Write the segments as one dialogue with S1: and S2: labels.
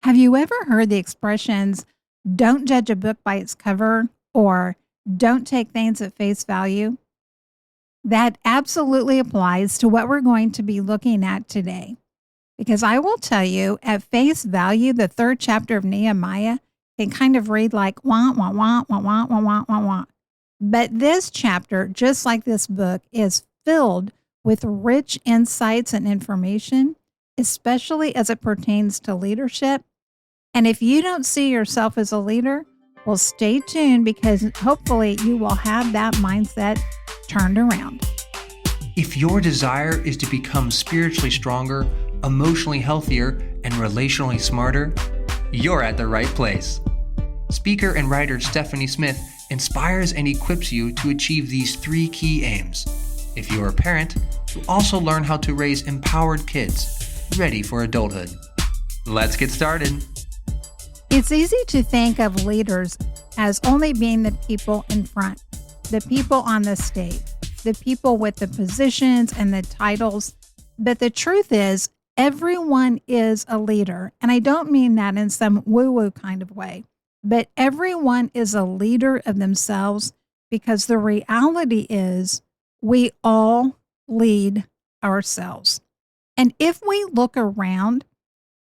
S1: Have you ever heard the expressions, don't judge a book by its cover, or don't take things at face value? That absolutely applies to what we're going to be looking at today. Because I will tell you, at face value, the third chapter of Nehemiah can kind of read like wah, wah, wah, wah, wah, wah, wah, wah, wah. But this chapter, just like this book, is filled with rich insights and information, especially as it pertains to leadership. And if you don't see yourself as a leader, well, stay tuned because hopefully you will have that mindset turned around.
S2: If your desire is to become spiritually stronger, emotionally healthier, and relationally smarter, you're at the right place. Speaker and writer Stephanie Smith inspires and equips you to achieve these three key aims. If you're a parent, you'll also learn how to raise empowered kids, ready for adulthood. Let's get started.
S1: It's easy to think of leaders as only being the people in front, the people on the stage, the people with the positions and the titles. But the truth is, everyone is a leader. And I don't mean that in some woo-woo kind of way, but everyone is a leader of themselves because the reality is we all lead ourselves. And if we look around,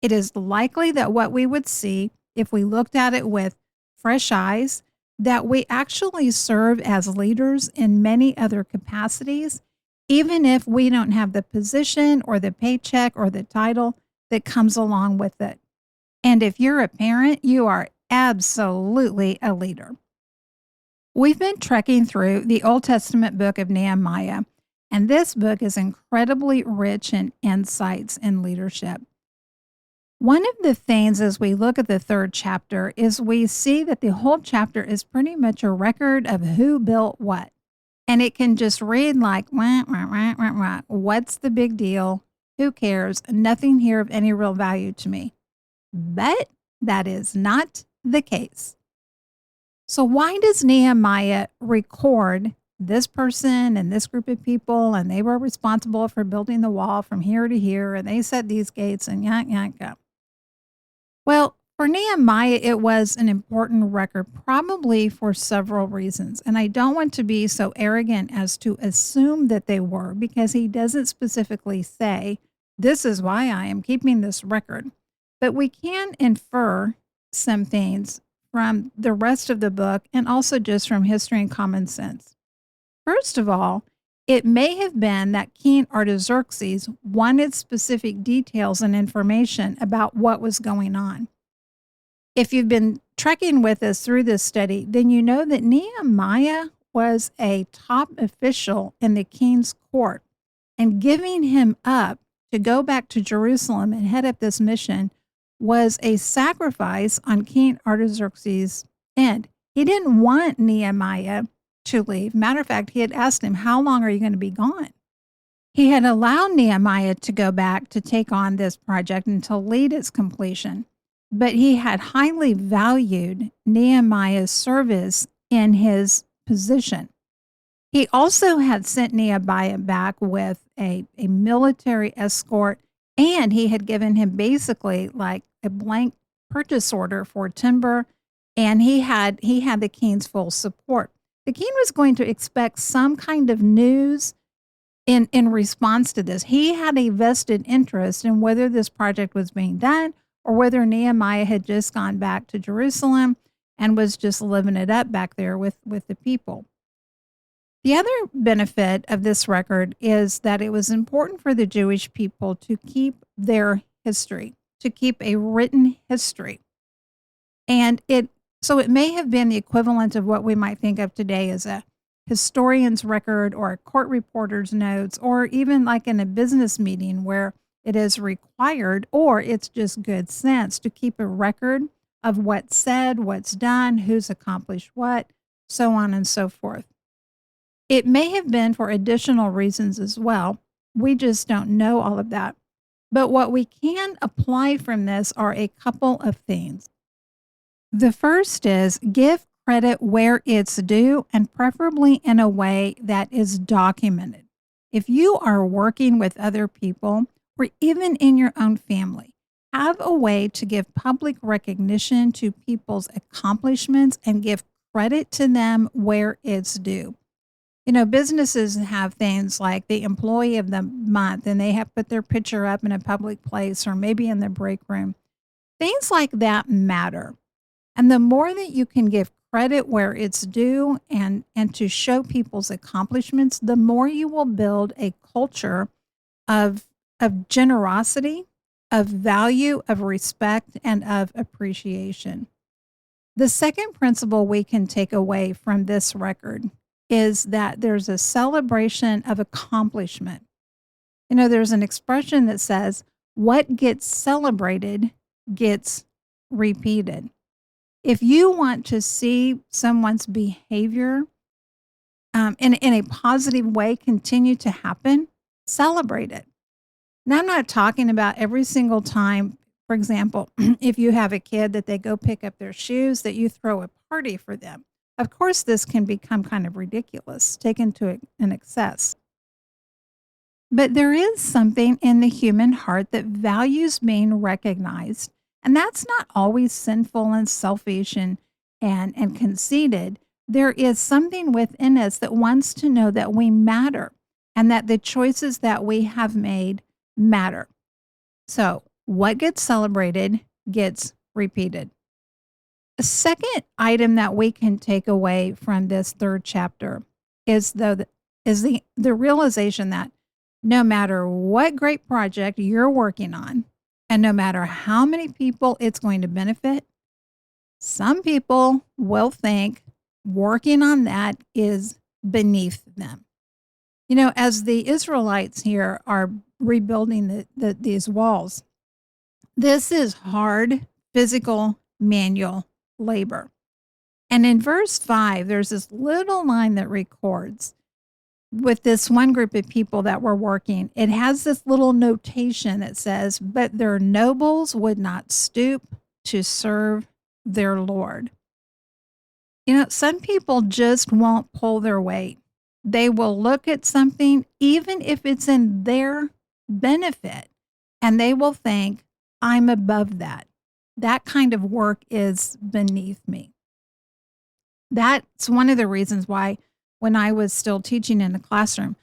S1: it is likely that what we would see if we looked at it with fresh eyes, that we actually serve as leaders in many other capacities, even if we don't have the position or the paycheck or the title that comes along with it. And if you're a parent, you are absolutely a leader. We've been trekking through the Old Testament book of Nehemiah, and this book is incredibly rich in insights in leadership. One of the things as we look at the third chapter is we see that the whole chapter is pretty much a record of who built what. And it can just read like, wah, wah, wah, wah, wah. What's the big deal? Who cares? Nothing here of any real value to me. But that is not the case. So why does Nehemiah record this person and this group of people, and they were responsible for building the wall from here to here, and they set these gates and yank, yank, yank? Well, for Nehemiah, it was an important record, probably for several reasons. And I don't want to be so arrogant as to assume that they were, because he doesn't specifically say, this is why I am keeping this record. But we can infer some things from the rest of the book and also just from history and common sense. First of all, it may have been that King Artaxerxes wanted specific details and information about what was going on. If you've been trekking with us through this study, then you know that Nehemiah was a top official in the king's court, and giving him up to go back to Jerusalem and head up this mission was a sacrifice on King Artaxerxes' end. He didn't want Nehemiah to leave. Matter of fact, he had asked him, how long are you going to be gone? He had allowed Nehemiah to go back to take on this project and to lead its completion. But he had highly valued Nehemiah's service in his position. He also had sent Nehemiah back with a military escort, and he had given him basically like a blank purchase order for timber, and he had the king's full support. The king was going to expect some kind of news in response to this. He had a vested interest in whether this project was being done or whether Nehemiah had just gone back to Jerusalem and was just living it up back there with the people. The other benefit of this record is that it was important for the Jewish people to keep their history, to keep a written history. And it may have been the equivalent of what we might think of today as a historian's record or a court reporter's notes, or even like in a business meeting where it is required, or it's just good sense to keep a record of what's said, what's done, who's accomplished what, so on and so forth. It may have been for additional reasons as well. We just don't know all of that. But what we can apply from this are a couple of things. The first is give credit where it's due, and preferably in a way that is documented. If you are working with other people, or even in your own family, have a way to give public recognition to people's accomplishments and give credit to them where it's due. Businesses have things like the employee of the month, and they have put their picture up in a public place or maybe in the break room. Things like that matter. And the more that you can give credit where it's due and to show people's accomplishments, the more you will build a culture of generosity, of value, of respect, and of appreciation. The second principle we can take away from this record is that there's a celebration of accomplishment. There's an expression that says, what gets celebrated gets repeated. If you want to see someone's behavior in a positive way continue to happen, celebrate it. Now, I'm not talking about every single time, for example, if you have a kid that they go pick up their shoes, that you throw a party for them. Of course, this can become kind of ridiculous, taken to an excess. But there is something in the human heart that values being recognized. And that's not always sinful and selfish and conceited. There is something within us that wants to know that we matter and that the choices that we have made matter. So, what gets celebrated gets repeated. The second item that we can take away from this third chapter is the realization that no matter what great project you're working on, and no matter how many people it's going to benefit, some people will think working on that is beneath them. As the Israelites here are rebuilding these walls, this is hard, physical, manual labor. And in verse 5, there's this little line that records with this one group of people that were working. It has this little notation that says, but their nobles would not stoop to serve their Lord. Some people just won't pull their weight. They will look at something, even if it's in their benefit, and they will think, I'm above that. That kind of work is beneath me. That's one of the reasons why when I was still teaching in the classroom,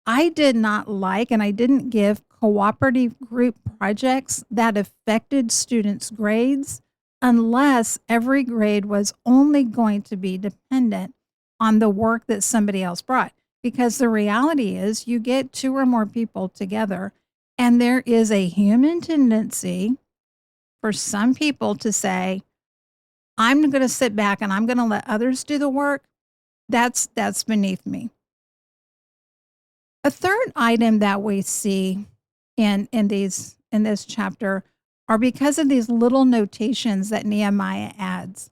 S1: I did not like and I didn't give cooperative group projects that affected students' grades unless every grade was only going to be dependent on the work that somebody else brought. Because the reality is you get two or more people together and there is a human tendency for some people to say, I'm going to sit back and I'm going to let others do the work. That's beneath me. A third item that we see in this chapter are because of these little notations that Nehemiah adds.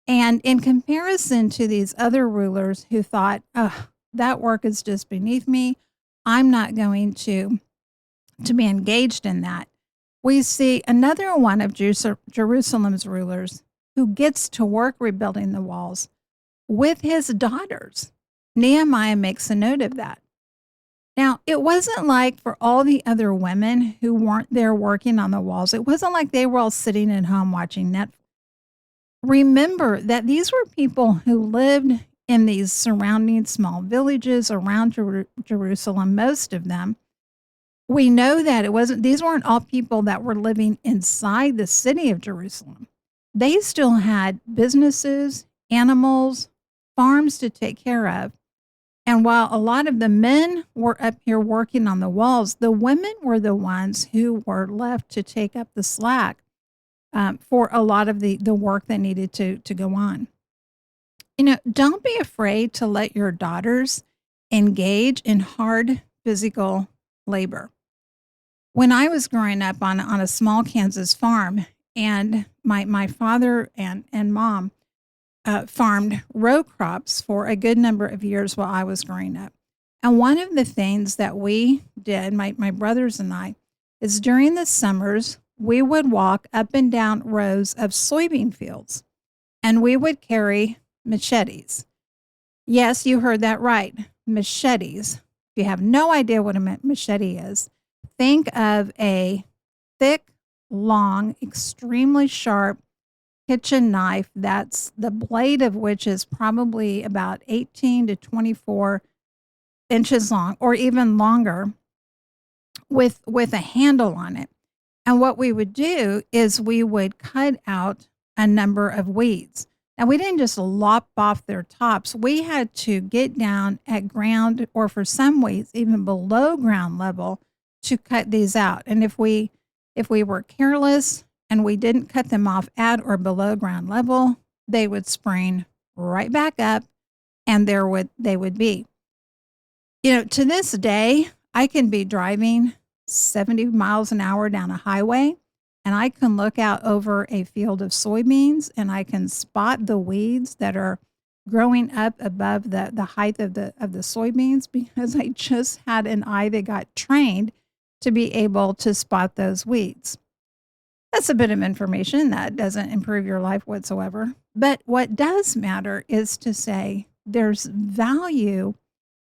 S1: And in comparison to these other rulers who thought, oh, that work is just beneath me, I'm not going to be engaged in that. We see another one of Jerusalem's rulers who gets to work rebuilding the walls with his daughters. Nehemiah makes a note of that. Now, it wasn't like for all the other women who weren't there working on the walls, it wasn't like they were all sitting at home watching Netflix. Remember that these were people who lived in these surrounding small villages around Jerusalem, most of them. We know that these weren't all people that were living inside the city of Jerusalem. They still had businesses, animals, farms to take care of. And while a lot of the men were up here working on the walls, the women were the ones who were left to take up the slack for a lot of the work that needed to go on. Don't be afraid to let your daughters engage in hard physical labor. When I was growing up on a small Kansas farm, and my father and mom farmed row crops for a good number of years while I was growing up. And one of the things that we did, my brothers and I, is during the summers, we would walk up and down rows of soybean fields, and we would carry machetes. Yes, you heard that right, machetes. If you have no idea what a machete is, think of a thick, long, extremely sharp kitchen knife that's the blade of which is probably about 18 to 24 inches long or even longer with a handle on it. And what we would do is we would cut out a number of weeds. Now, we didn't just lop off their tops. We had to get down at ground or for some weeds, even below ground level to cut these out. And if we were careless and we didn't cut them off at or below ground level, they would spring right back up and they would be. To this day, I can be driving 70 miles an hour down a highway and I can look out over a field of soybeans and I can spot the weeds that are growing up above the height of the soybeans because I just had an eye that got trained to be able to spot those weeds. That's a bit of information that doesn't improve your life whatsoever. But what does matter is to say there's value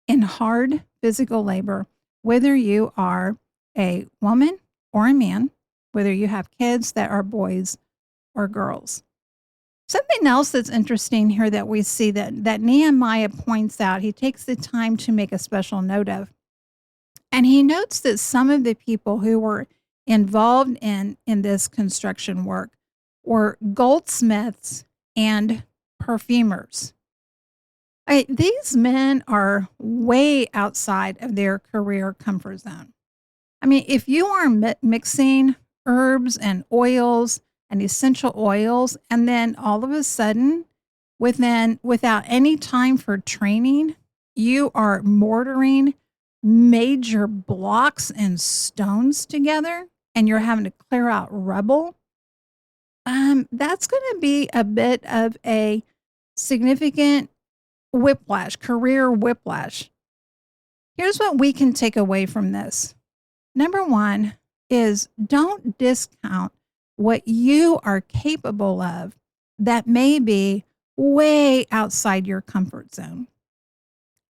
S1: in hard physical labor, whether you are a woman or a man, whether you have kids that are boys or girls. Something else that's interesting here that we see that Nehemiah points out, he takes the time to make a special note of. And he notes that some of the people who were involved in this construction work were goldsmiths and perfumers. These men are way outside of their career comfort zone. I mean, if you are mixing herbs and oils and essential oils, and then all of a sudden, without any time for training, you are mortaring major blocks and stones together, and you're having to clear out rubble, that's going to be a bit of a significant whiplash, career whiplash. Here's what we can take away from this. Number one is don't discount what you are capable of that may be way outside your comfort zone.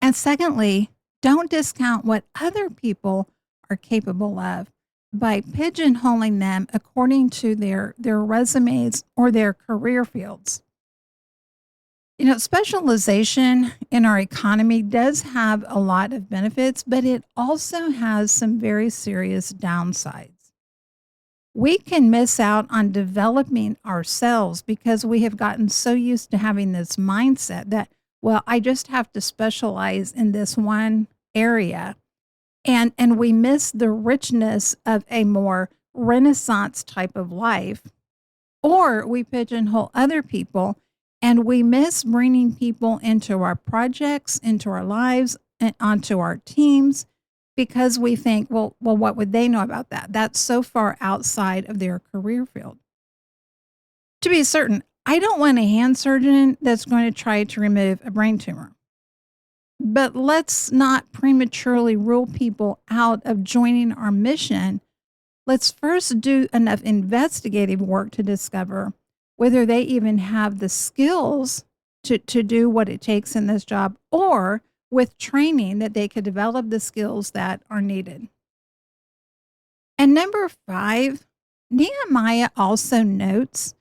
S1: And secondly, don't discount what other people are capable of by pigeonholing them according to their resumes or their career fields. Specialization in our economy does have a lot of benefits, but it also has some very serious downsides. We can miss out on developing ourselves because we have gotten so used to having this mindset that, well, I just have to specialize in this one area. And we miss the richness of a more Renaissance type of life, or we pigeonhole other people and we miss bringing people into our projects, into our lives, and onto our teams because we think, well, what would they know about that? That's so far outside of their career field. To be certain, I don't want a hand surgeon that's going to try to remove a brain tumor. But let's not prematurely rule people out of joining our mission. Let's first do enough investigative work to discover whether they even have the skills to do what it takes in this job, or with training that they could develop the skills that are needed. And number 5, Nehemiah also notes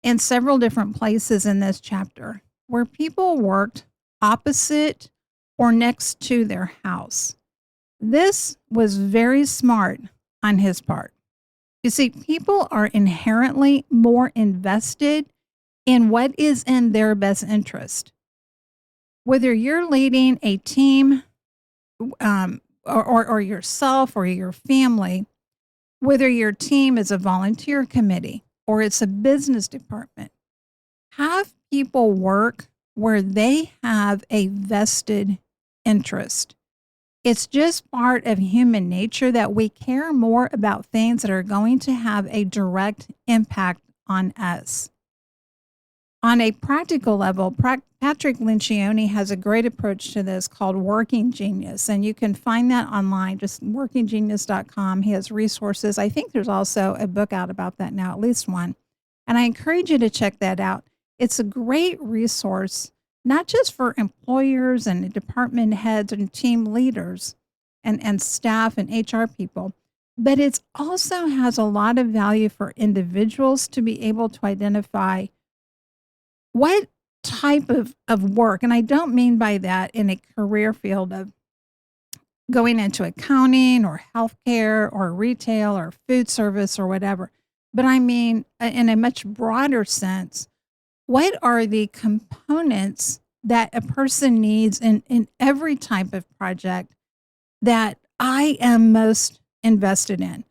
S1: in several different places in this chapter where people worked opposite or next to their house. This was very smart on his part. You see, people are inherently more invested in what is in their best interest. Whether you're leading a team or yourself or your family, whether your team is a volunteer committee or it's a business department, have people work where they have a vested interest. It's just part of human nature that we care more about things that are going to have a direct impact on us. On a practical level, Patrick Lencioni has a great approach to this called Working Genius, and you can find that online, just workinggenius.com. He has resources. I think there's also a book out about that now, at least one. And I encourage you to check that out. It's a great resource, not just for employers and department heads and team leaders and staff and HR people, but it also has a lot of value for individuals to be able to identify what type of work, and I don't mean by that in a career field of going into accounting or healthcare or retail or food service or whatever, but I mean in a much broader sense, what are the components that a person needs in every type of project that I am most invested in?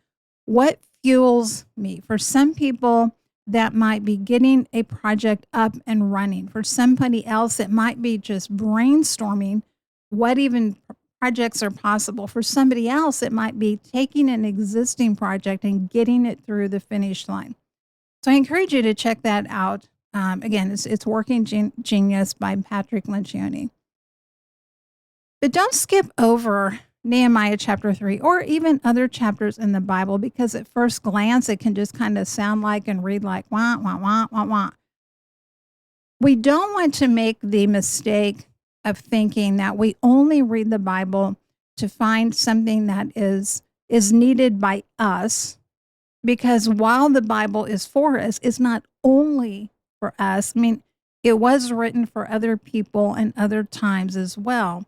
S1: What fuels me? For some people, that might be getting a project up and running. For somebody else, it might be just brainstorming what even projects are possible. For somebody else, it might be taking an existing project and getting it through the finish line. So I encourage you to check that out. Again, it's Working Genius by Patrick Lencioni. But don't skip over Nehemiah chapter 3 or even other chapters in the Bible, because at first glance, it can just kind of sound like and read like wah, wah, wah, wah, wah. We don't want to make the mistake of thinking that we only read the Bible to find something that is needed by us, because while the Bible is for us, it's not only for us. I mean, it was written for other people and other times as well.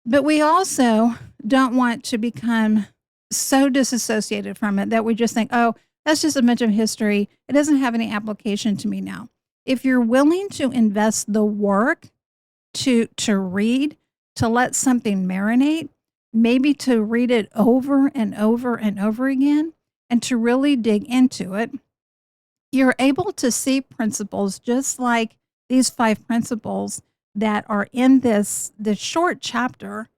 S1: But we also don't want to become so disassociated from it that we just think, oh, that's just a bunch of history. It doesn't have any application to me now. If you're willing to invest the work to read, to let something marinate, maybe to read it over and over and over again, and to really dig into it, you're able to see principles just like these 5 principles that are in this short chapter,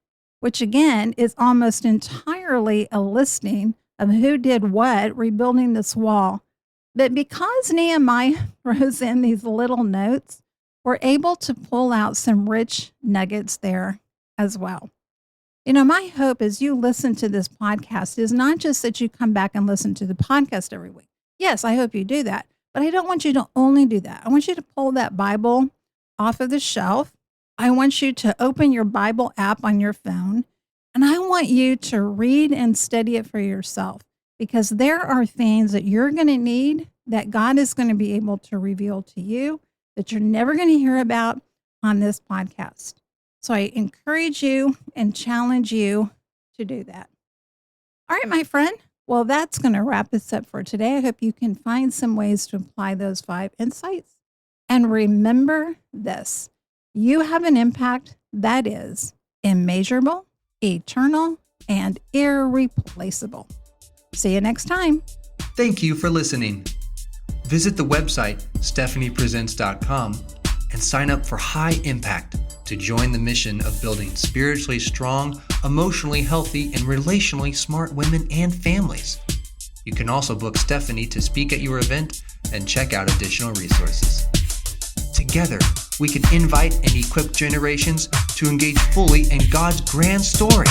S1: which again is almost entirely a listing of who did what rebuilding this wall. But because Nehemiah throws in these little notes, we're able to pull out some rich nuggets there as well. You know, my hope as you listen to this podcast is not just that you come back and listen to the podcast every week. Yes, I hope you do that. But I don't want you to only do that. I want you to pull that Bible off of the shelf. I want you to open your Bible app on your phone, and I want you to read and study it for yourself, because there are things that you're going to need that God is going to be able to reveal to you that you're never going to hear about on this podcast. So I encourage you and challenge you to do that. All right, my friend. Well, that's going to wrap us up for today. I hope you can find some ways to apply those 5 insights. And remember this, you have an impact that is immeasurable, eternal, and irreplaceable. See you next time.
S2: Thank you for listening. Visit the website stephaniepresents.com and sign up for High Impact to join the mission of building spiritually strong, emotionally healthy, and relationally smart women and families. You can also book Stephanie to speak at your event and check out additional resources. Together, we can invite and equip generations to engage fully in God's grand story.